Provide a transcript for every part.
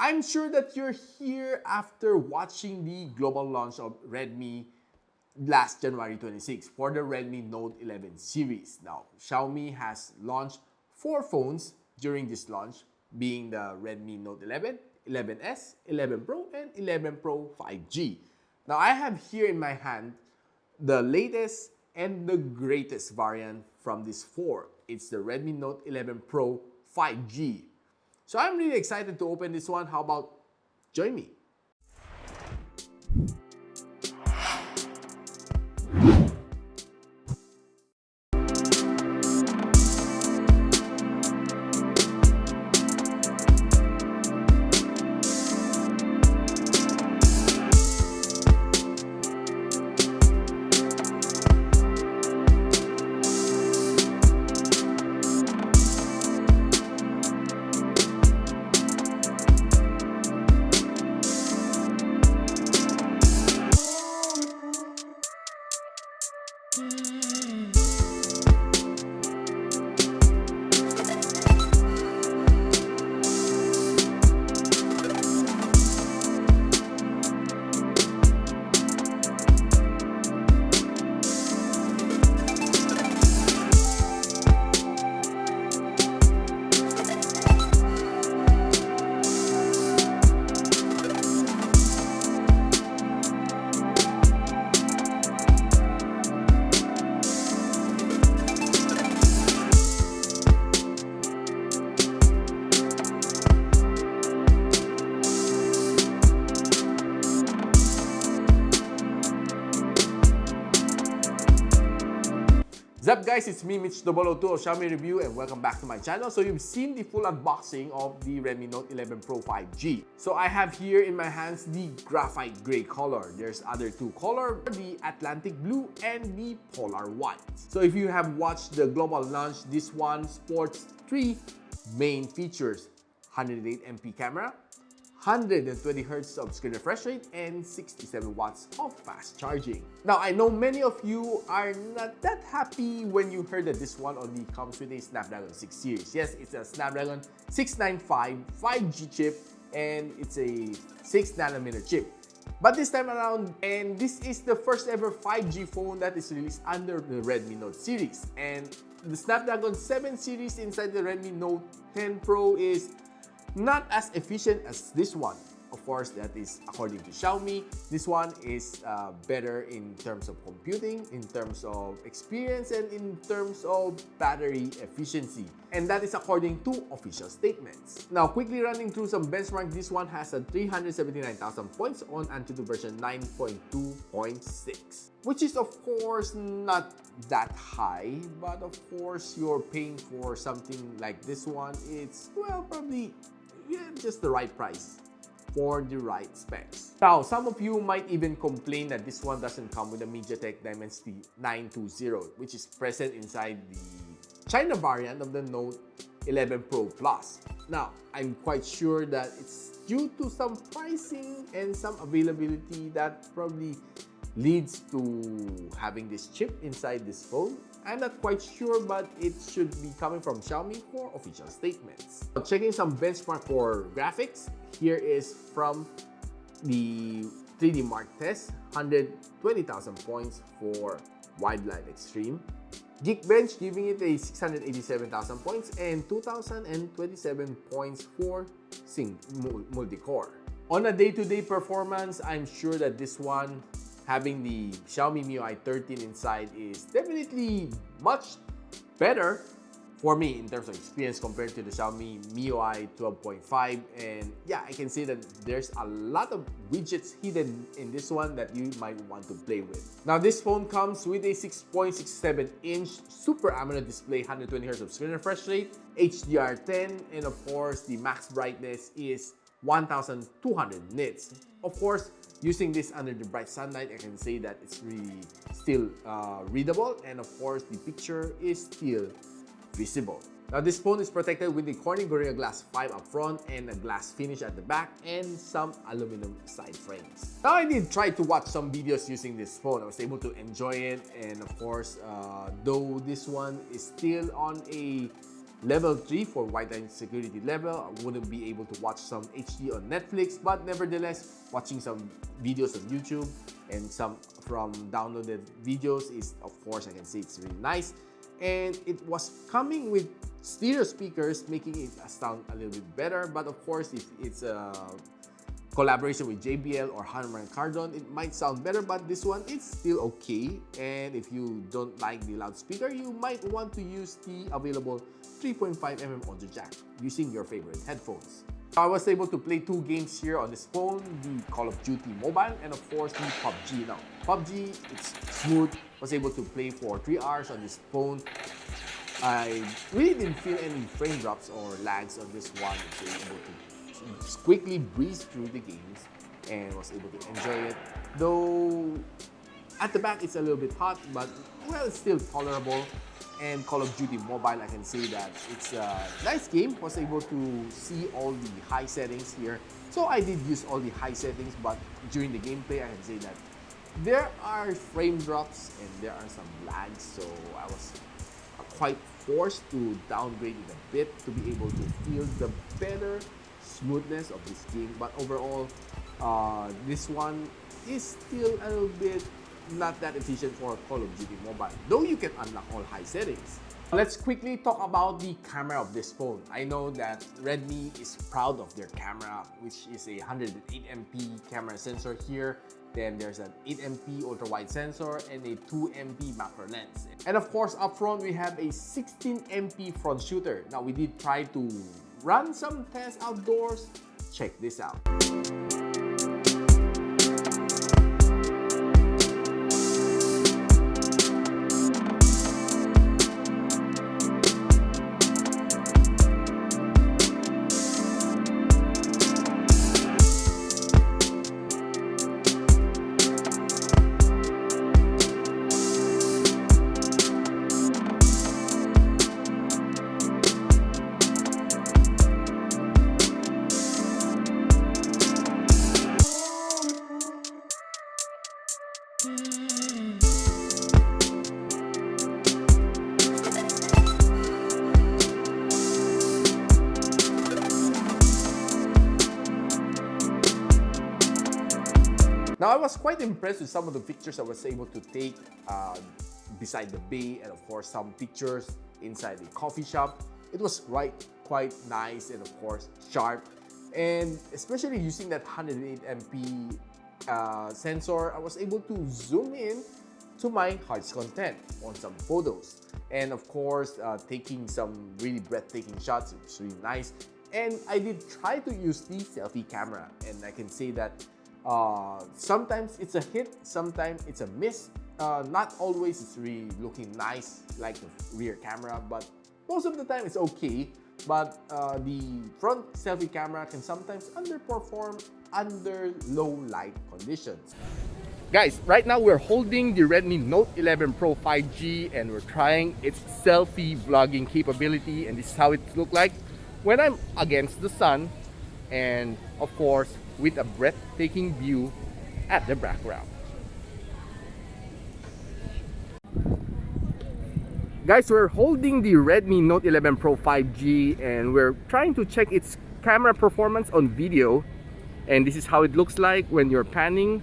I'm sure that you're here after watching the global launch of Redmi last January 26 for the Redmi Note 11 series. Now, Xiaomi has launched 4 phones during this launch, being the Redmi Note 11, 11S, 11 Pro, and 11 Pro 5G. Now, I have here in my hand the latest and the greatest variant from these 4. It's the Redmi Note 11 Pro 5G. So I'm really excited to open this one. How about join me? What's up guys, it's me Mitch 002 of Xiaomi Review and welcome back to my channel. So you've seen the full unboxing of the Redmi Note 11 Pro 5G. So I have here in my hands the graphite gray color. There's other 2 color, the Atlantic blue and the polar white. So if you have watched the global launch, this one sports 3 main features: 108MP camera, 120 Hz of screen refresh rate, and 67 watts of fast charging. Now, I know many of you are not that happy when you heard that this one only comes with a Snapdragon 6 series. Yes, it's a Snapdragon 695 5G chip, and it's a 6nm chip. But this time around, and this is the first ever 5G phone that is released under the Redmi Note series. And the Snapdragon 7 series inside the Redmi Note 10 Pro is not as efficient as this one. Of course, that is according to Xiaomi. This one is better in terms of computing, in terms of experience, and in terms of battery efficiency. And that is according to official statements. Now, quickly running through some benchmark, this one has a 379,000 points on Antutu version 9.2.6. Which is of course not that high, but of course you're paying for something like this one. It's, well, probably just the right price for the right specs. Now, some of you might even complain that this one doesn't come with a MediaTek Dimensity 920, which is present inside the China variant of the Note 11 Pro Plus. Now, I'm quite sure that it's due to some pricing and some availability that probably leads to having this chip inside this phone. I'm not quite sure, but it should be coming from Xiaomi for official statements. Checking some benchmark for graphics, here is from the 3D Mark test, 120,000 points for Wildlife Extreme. Geekbench giving it a 687,000 points and 2,027 points for multi-core. On a day-to-day performance, I'm sure that this one, having the Xiaomi MIUI 13 inside, is definitely much better for me in terms of experience compared to the Xiaomi MIUI 12.5. And yeah, I can say that there's a lot of widgets hidden in this one that you might want to play with. Now, this phone comes with a 6.67-inch Super AMOLED display, 120 Hz of screen refresh rate, HDR10, and of course, the max brightness is 1,200 nits. Of course, using this under the bright sunlight, I can say that it's really still readable, and of course, the picture is still visible. Now, this phone is protected with the Corning Gorilla Glass 5 up front and a glass finish at the back and some aluminum side frames. Now, I did try to watch some videos using this phone. I was able to enjoy it, and of course, though this one is still on a Level 3 for white-line security level. I wouldn't be able to watch some HD on Netflix, but nevertheless, watching some videos on YouTube and some from downloaded videos is, of course, I can say it's really nice. And it was coming with stereo speakers, making it sound a little bit better. But of course, if it's a collaboration with JBL or Harman Kardon, it might sound better, but this one is still okay. And if you don't like the loudspeaker, you might want to use the available 3.5mm audio jack using your favorite headphones. I was able to play 2 games here on this phone, the Call of Duty Mobile and of course the PUBG. Now, PUBG, it's smooth, was able to play for 3 hours on this phone. I really didn't feel any frame drops or lags on this one, so able to just quickly breeze through the games and was able to enjoy it. Though at the back it's a little bit hot, but well, it's still tolerable. And Call of Duty Mobile, I can say that it's a nice game. Was able to see all the high settings here. So I did use all the high settings, but during the gameplay, I can say that there are frame drops and there are some lags. So I was quite forced to downgrade it a bit to be able to feel the better smoothness of this game. But overall, this one is still a little bit not that efficient for Call of Duty Mobile, though you can unlock all high settings. Let's quickly talk about the camera of this phone. I know that Redmi is proud of their camera, which is a 108MP camera sensor here. Then there's an 8MP ultra-wide sensor and a 2MP macro lens. And of course, up front, we have a 16MP front shooter. Now, we did try to run some tests outdoors. Check this out. Now, I was quite impressed with some of the pictures I was able to take beside the bay, and of course some pictures inside the coffee shop. It was quite nice and of course sharp, and especially using that 108MP sensor, I was able to zoom in to my heart's content on some photos, and of course taking some really breathtaking shots. It was really nice. And I did try to use the selfie camera, and I can say that sometimes it's a hit, sometimes it's a miss. Not always it's really looking nice like the rear camera, but most of the time it's okay. But the front selfie camera can sometimes underperform under low light conditions. Guys, right now we're holding the Redmi Note 11 Pro 5G and we're trying its selfie vlogging capability, and this is how it looks like when I'm against the sun and of course with a breathtaking view at the background. Guys, we're holding the Redmi Note 11 Pro 5G and we're trying to check its camera performance on video, and this is how it looks like when you're panning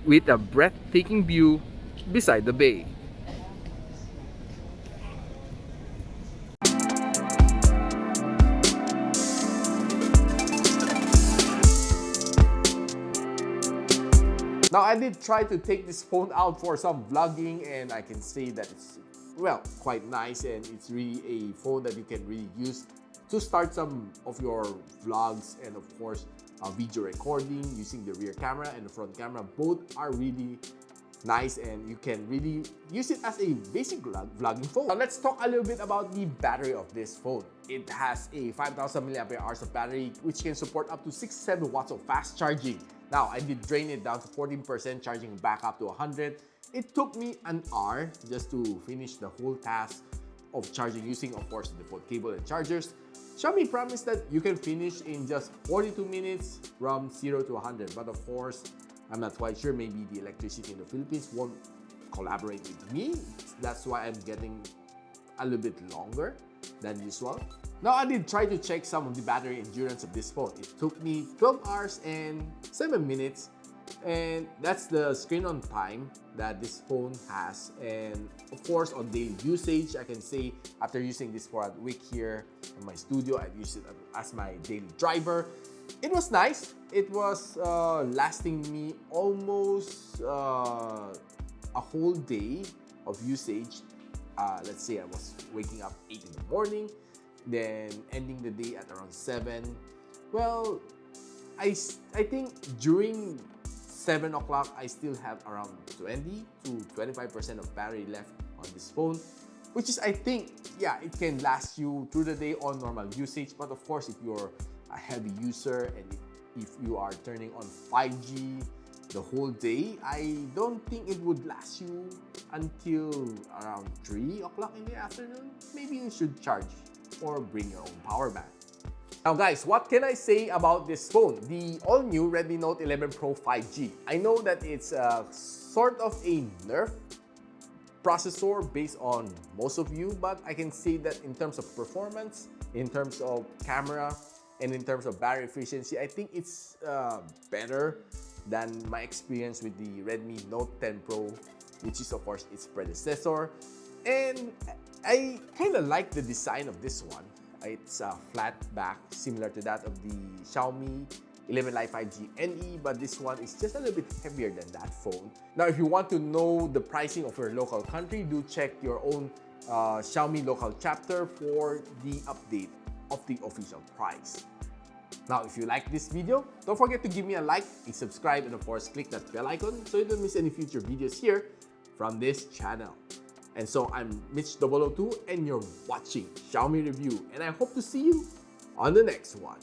with a breathtaking view beside the bay. Now, I did try to take this phone out for some vlogging, and I can say that it's, well, quite nice, and it's really a phone that you can really use to start some of your vlogs, and of course video recording using the rear camera and the front camera. Both are really nice and you can really use it as a basic vlogging phone. Now let's talk a little bit about the battery of this phone. It has a 5,000 mAh of battery, which can support up to 6-7 watts of fast charging. Now, I did drain it down to 14%, charging back up to 100. It took me an hour just to finish the whole task of charging using, of course, the default cable and chargers. Xiaomi promised that you can finish in just 42 minutes from 0 to 100. But of course, I'm not quite sure. Maybe the electricity in the Philippines won't collaborate with me. That's why I'm getting a little bit longer. than usual. Now, I did try to check some of the battery endurance of this phone. It took me 12 hours and 7 minutes, and that's the screen on time that this phone has. And of course, on daily usage, I can say after using this for a week here in my studio, I've used it as my daily driver. It was nice. It was lasting me almost a whole day of usage. Let's say I was waking up 8 in the morning, then ending the day at around 7. Well, I think during 7 o'clock, I still have around 20 to 25% of battery left on this phone, which is, I think, yeah, it can last you through the day on normal usage. But of course, if you're a heavy user and if you are turning on 5G the whole day, I don't think it would last you until around 3 o'clock in the afternoon. Maybe you should charge or bring your own power bank. Now guys, what can I say about this phone? The all-new Redmi Note 11 Pro 5G. I know that it's sort of a nerf processor based on most of you, but I can say that in terms of performance, in terms of camera, and in terms of battery efficiency, I think it's better than my experience with the Redmi Note 10 Pro, which is of course its predecessor. And I kind of like the design of this one. It's a flat back, similar to that of the Xiaomi 11 Lite 5G NE, but this one is just a little bit heavier than that phone. Now, if you want to know the pricing of your local country, do check your own Xiaomi local chapter for the update of the official price. Now, if you like this video, don't forget to give me a like, a subscribe, and of course, click that bell icon so you don't miss any future videos here from this channel. And so I'm Mitch002 and you're watching Xiaomi Review, and I hope to see you on the next one.